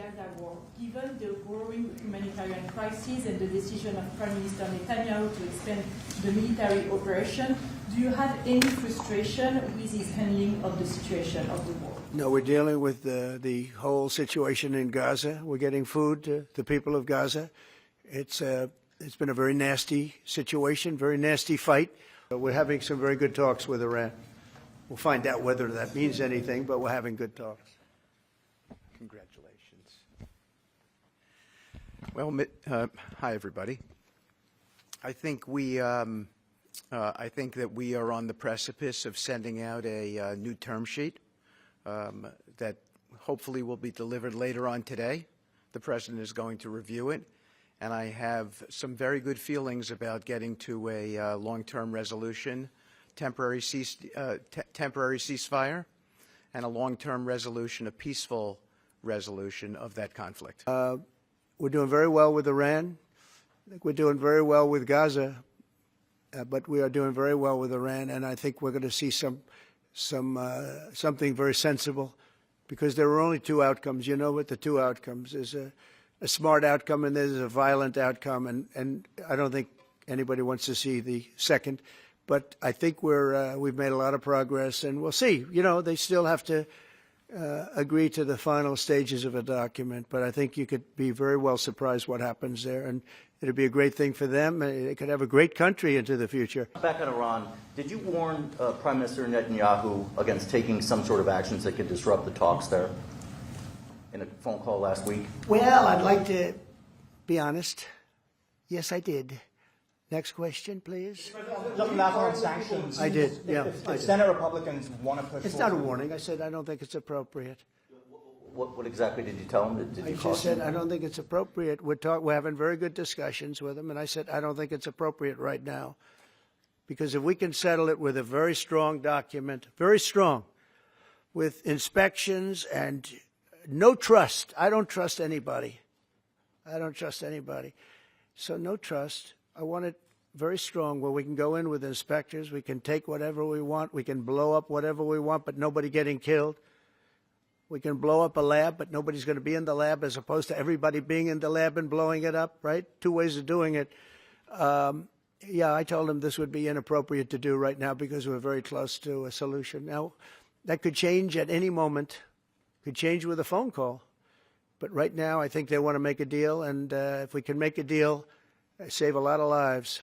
Gaza war, given the growing humanitarian crisis and the decision of Prime Minister Netanyahu to expand the military operation, do you have any frustration with his handling of the situation of the war? No, we're dealing with the whole situation in Gaza. We're getting food to the people of Gaza. It's been a very nasty situation, very nasty fight. We're having some very good talks with Iran. We'll find out whether that means anything, but we're having good talks. Congratulations. Well, hi everybody. I think that we are on the precipice of sending out a new term sheet that hopefully will be delivered later on today. The President is going to review it, and I have some very good feelings about getting to a long-term resolution, temporary ceasefire, and a long-term resolution, a peaceful resolution of that conflict. We're doing very well with Iran. I think we're doing very well with Gaza, but we are doing very well with Iran, and I think we're going to see something very sensible, because there are only two outcomes. You know what the two outcomes is: a smart outcome and there's a violent outcome, and I don't think anybody wants to see the second. But I think we've made a lot of progress, and we'll see. You know, they still have to agree to the final stages of a document, but I think you could be very well surprised what happens there, and it'll be a great thing for them. They could have a great country into the future. Back on Iran, did you warn Prime Minister Netanyahu against taking some sort of actions that could disrupt the talks there in a phone call last week? Well, I'd like to be honest. Yes, I did. Next question, please. Doesn't matter on sanctions. I did, yeah. If Senate Republicans want to push It's not a warning. I said I don't think it's appropriate. What exactly did you tell him? Did you I just said I don't think it's appropriate. We're having very good discussions with him, and I said I don't think it's appropriate right now, because if we can settle it with a very strong document, very strong, with inspections and no trust. I don't trust anybody. I don't trust anybody. So no trust. I want it very strong, where we can go in with inspectors, we can take whatever we want, we can blow up whatever we want, but nobody getting killed. We can blow up a lab, but nobody's going to be in the lab, as opposed to everybody being in the lab and blowing it up, right? Two ways of doing it. Yeah, I told him this would be inappropriate to do right now, because we're very close to a solution. Now, that could change at any moment, could change with a phone call. But right now, I think they want to make a deal, and if we can make a deal, save a lot of lives.